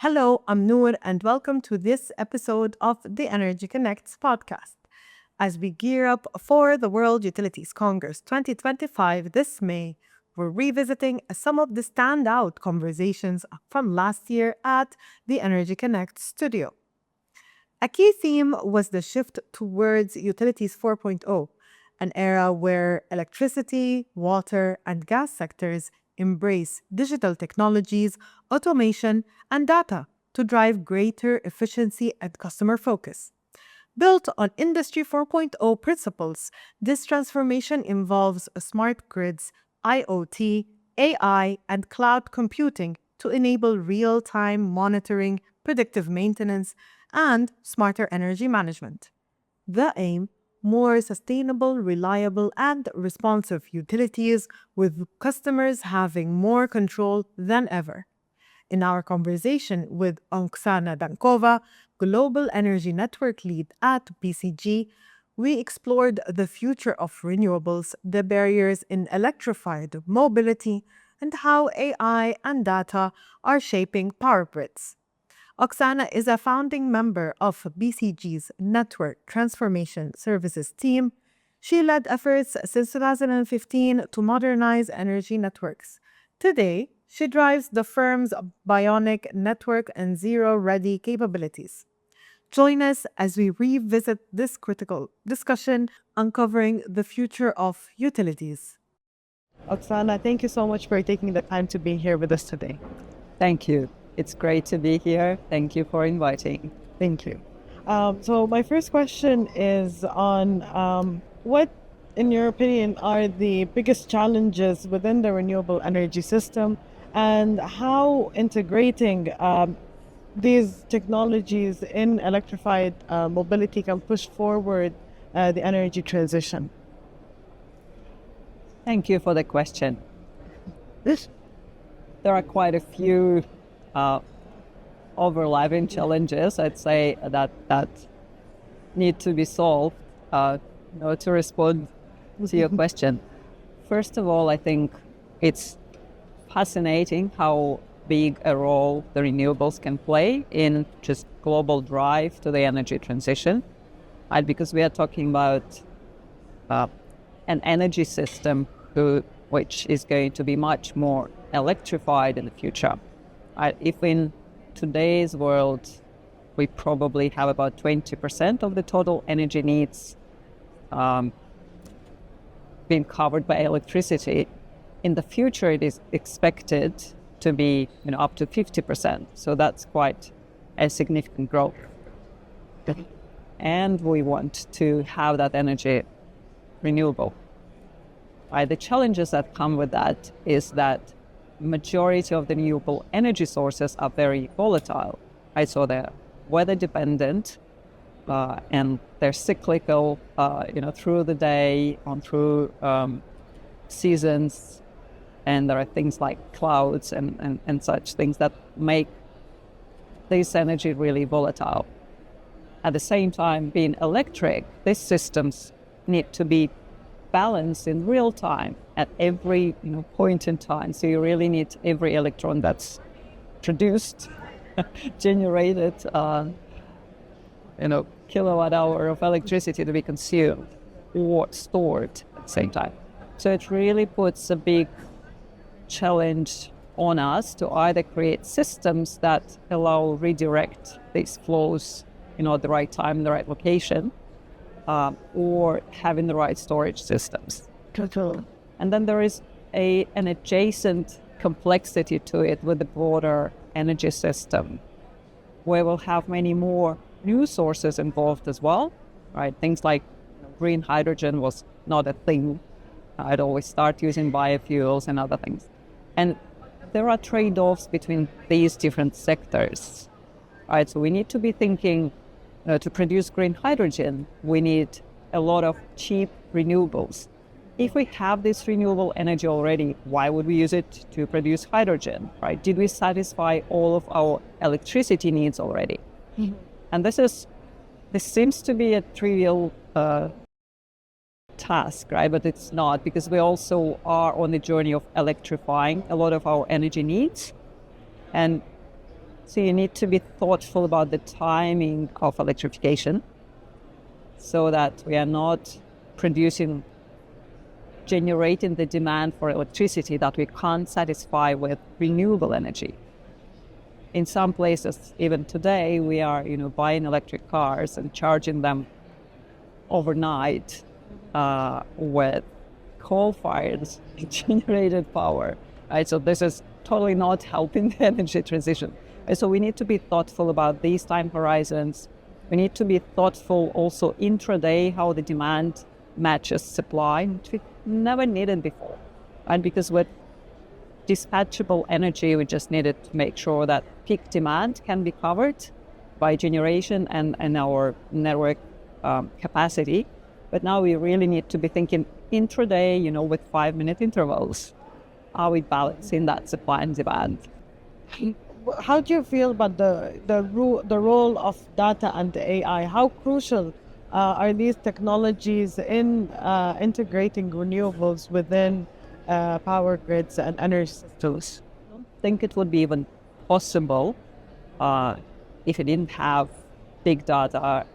Hello, I'm Noor, and welcome to this episode of the Energy Connects podcast. As we gear up for the World Utilities Congress 2025 this May, we're revisiting some of the standout conversations from last year at the Energy Connect studio. A key theme was the shift towards Utilities 4.0, an era where electricity, water, and gas sectors embrace digital technologies, automation, and data to drive greater efficiency and customer focus. Built on Industry 4.0 principles, this transformation involves smart grids, IoT, AI, and cloud computing to enable real time monitoring, predictive maintenance, and smarter energy management. The aim: more sustainable, reliable, and responsive utilities with customers having more control than ever. In our conversation with Oxana Dankova, Global Energy Network Lead at BCG, we explored the future of renewables, the barriers in electrified mobility, and how AI and data are shaping power grids. Oksana is a founding member of BCG's Network Transformation Services team. She led efforts since 2015 to modernize energy networks. Today, she drives the firm's bionic network and zero-ready capabilities. Join us as we revisit this critical discussion, uncovering the future of utilities. Oksana, thank you so much for taking the time to be here with us today. Thank you. It's great to be here. Thank you for inviting. Thank you. So my first question is on what, in your opinion, are the biggest challenges within the renewable energy system, and how integrating these technologies in electrified mobility can push forward the energy transition? Thank you for the question. There are quite a few overlapping challenges, I'd say, that need to be solved to respond to your question. First of all, I think it's fascinating how big a role the renewables can play in just global drive to the energy transition, right? Because we are talking about an energy system which is going to be much more electrified in the future. If in today's world we probably have about 20% of the total energy needs being covered by electricity, in the future it is expected to be up to 50%. So that's quite a significant growth. And we want to have that energy renewable. The challenges that come with that is that majority of the renewable energy sources are very volatile. So they're weather dependent and they're cyclical, through the day, through seasons. And there are things like clouds and such things that make this energy really volatile. At the same time, being electric, these systems need to be balanced in real time at every point in time. So you really need every electron that's produced, generated, kilowatt hour of electricity to be consumed or stored at the same time. So it really puts a big challenge on us to either create systems that allow redirect these flows at the right time, in the right location, or having the right storage systems. And then there is an adjacent complexity to it with the broader energy system, where we'll have many more new sources involved as well, right? Things like green hydrogen was not a thing. I'd always start using biofuels and other things. And there are trade-offs between these different sectors, right? So we need to be thinking, to produce green hydrogen, we need a lot of cheap renewables. If we have this renewable energy already, why would we use it to produce hydrogen, right? Did we satisfy all of our electricity needs already? Mm-hmm. And this seems to be a trivial task, right? But it's not, because we also are on the journey of electrifying a lot of our energy needs. And So you need to be thoughtful about the timing of electrification so that we are not generating the demand for electricity that we can't satisfy with renewable energy. In some places, even today, we are, buying electric cars and charging them overnight with coal-fired generated power. Right? So this is totally not helping the energy transition. And so we need to be thoughtful about these time horizons. We need to be thoughtful also intraday how the demand matches supply, which we never needed before. And because with dispatchable energy, we just needed to make sure that peak demand can be covered by generation and our network capacity. But now we really need to be thinking intraday, with 5-minute intervals. Are we balancing that supply and demand? How do you feel about the role of data and AI? How crucial are these technologies in integrating renewables within power grids and energy systems? I don't think it would be even possible if it didn't have big data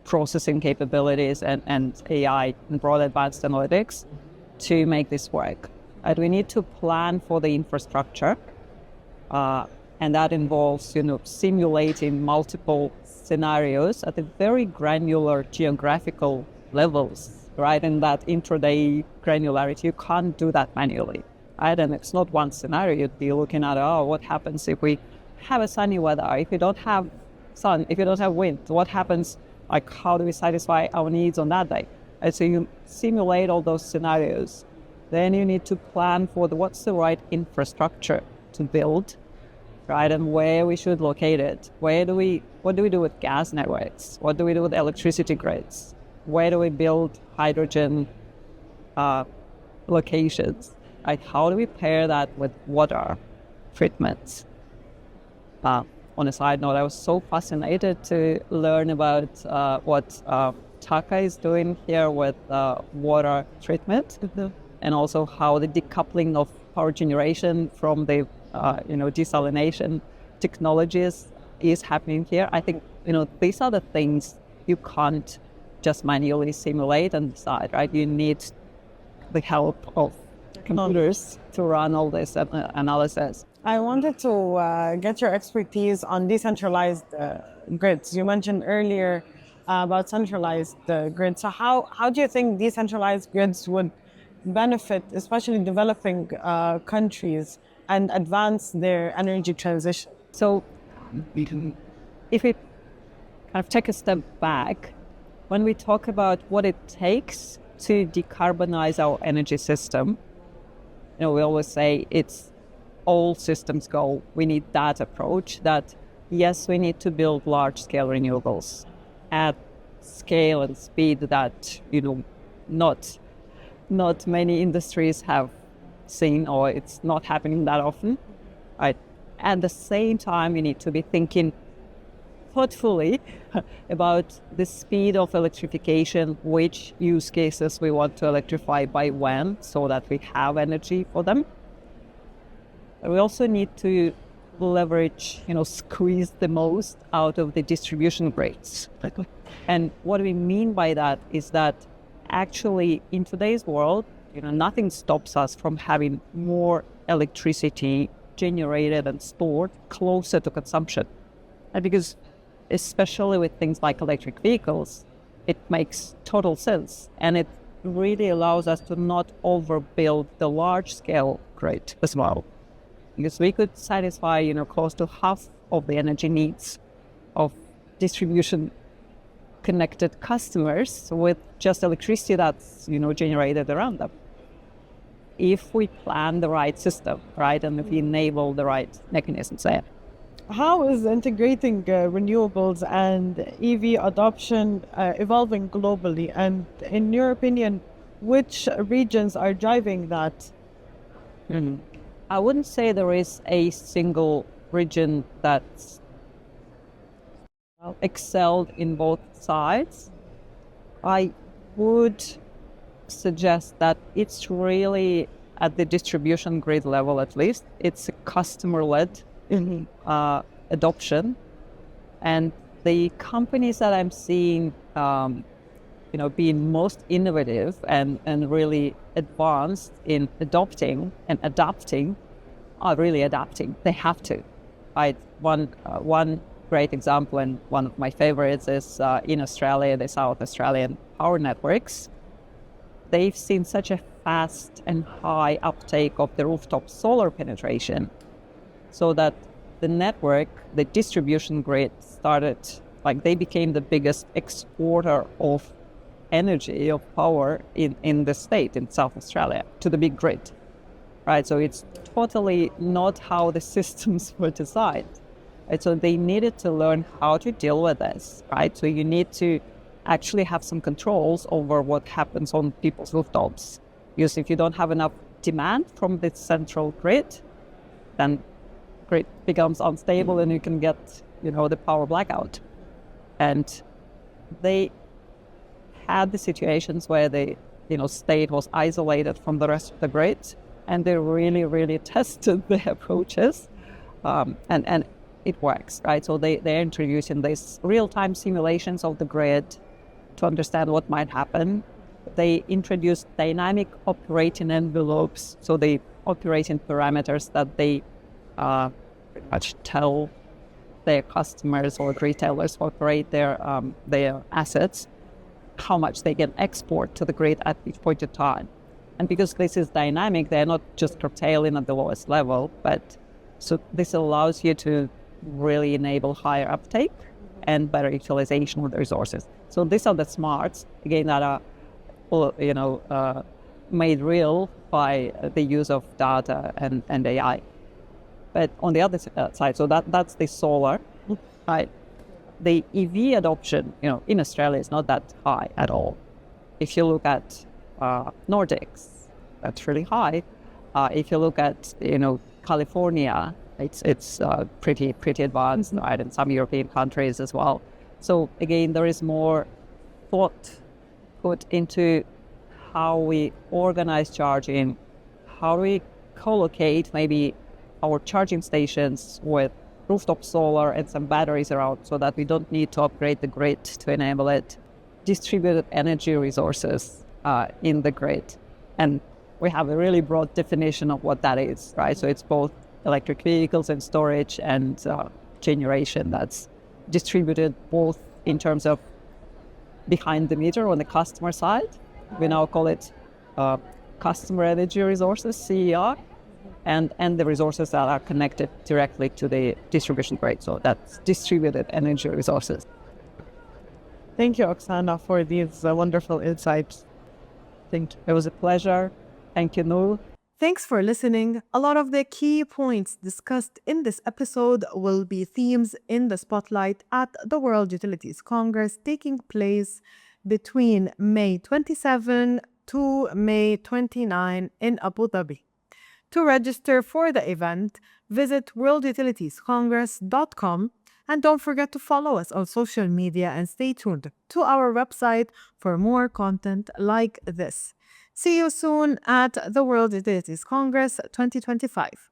processing capabilities and AI and broad advanced analytics to make this work. We need to plan for the infrastructure, and that involves, simulating multiple scenarios at a very granular geographical levels, right? And that intraday granularity, you can't do that manually, right? And it's not one scenario. You'd be looking at, what happens if we have a sunny weather? If we don't have sun, if we don't have wind, what happens? Like, how do we satisfy our needs on that day? And so you simulate all those scenarios. Then you need to plan for what's the right infrastructure to build, right? And where we should locate it. What do we do with gas networks? What do we do with electricity grids? Where do we build hydrogen locations? Like, how do we pair that with water treatments? On a side note, I was so fascinated to learn about what Taka is doing here with water treatment, and also how the decoupling of power generation from the desalination technologies is happening here. I think these are the things you can't just manually simulate and decide, right? You need the help of computers to run all this analysis. I wanted to get your expertise on decentralized grids. You mentioned earlier about centralized grids. So how do you think decentralized grids would benefit, especially developing countries, and advance their energy transition? So if we kind of take a step back, when we talk about what it takes to decarbonize our energy system, we always say it's all systems go. We need that approach that, yes, we need to build large-scale renewables at scale and speed that, not many industries have seen, or it's not happening that often. Right? At the same time, we need to be thinking thoughtfully about the speed of electrification, which use cases we want to electrify by when, so that we have energy for them. We also need to leverage, squeeze the most out of the distribution grids. And what we mean by that is that actually in today's world, nothing stops us from having more electricity generated and stored closer to consumption. And because especially with things like electric vehicles, it makes total sense. And it really allows us to not overbuild the large-scale grid as well. Because we could satisfy, close to half of the energy needs of distribution connected customers with just electricity that's, generated around them. If we plan the right system, right, and if we enable the right mechanisms there. How is integrating renewables and EV adoption evolving globally? And in your opinion, which regions are driving that? I wouldn't say there is a single region that's excelled in both sides. I would suggest that it's really at the distribution grid level, at least. It's a customer-led adoption. And the companies that I'm seeing, being most innovative and really advanced in adopting and adapting are really adapting. They have to. Right? One great example, and one of my favorites, is in Australia, the South Australian power networks. They've seen such a fast and high uptake of the rooftop solar penetration, so that the network, the distribution grid started, they became the biggest exporter of energy, of power in the state, in South Australia, to the big grid. Right? So it's totally not how the systems were designed. Right? So they needed to learn how to deal with this. Right? So you need to actually have some controls over what happens on people's rooftops. Because if you don't have enough demand from the central grid, then grid becomes unstable and you can get, the power blackout. And they had the situations where the, state was isolated from the rest of the grid, and they really, really tested their approaches, and it works, right? So they're introducing these real-time simulations of the grid to understand what might happen. They introduced dynamic operating envelopes, so the operating parameters that they pretty much tell their customers or retailers who operate their assets how much they can export to the grid at each point in time. And because this is dynamic, they're not just curtailing at the lowest level, but so this allows you to really enable higher uptake and better utilization of the resources. So these are the smarts, again, that are made real by the use of data and AI. But on the other side, so that's the solar, right? The EV adoption, in Australia is not that high at all. If you look at Nordics, that's really high. If you look at, California, it's pretty advanced, right? And some European countries as well. So again, there is more thought put into how we organize charging, how we co-locate maybe our charging stations with rooftop solar and some batteries around, so that we don't need to upgrade the grid to enable it. Distributed energy resources in the grid. And we have a really broad definition of what that is, right? So it's both electric vehicles and storage and generation that's distributed both in terms of behind the meter on the customer side. We now call it customer energy resources, CER, and the resources that are connected directly to the distribution grid. So that's distributed energy resources. Thank you, Oksana, for these wonderful insights. It was a pleasure. Thank you, Noor. Thanks for listening. A lot of the key points discussed in this episode will be themes in the spotlight at the World Utilities Congress taking place between May 27 to May 29 in Abu Dhabi. To register for the event, visit worldutilitiescongress.com and don't forget to follow us on social media and stay tuned to our website for more content like this. See you soon at the World Utilities Congress 2025.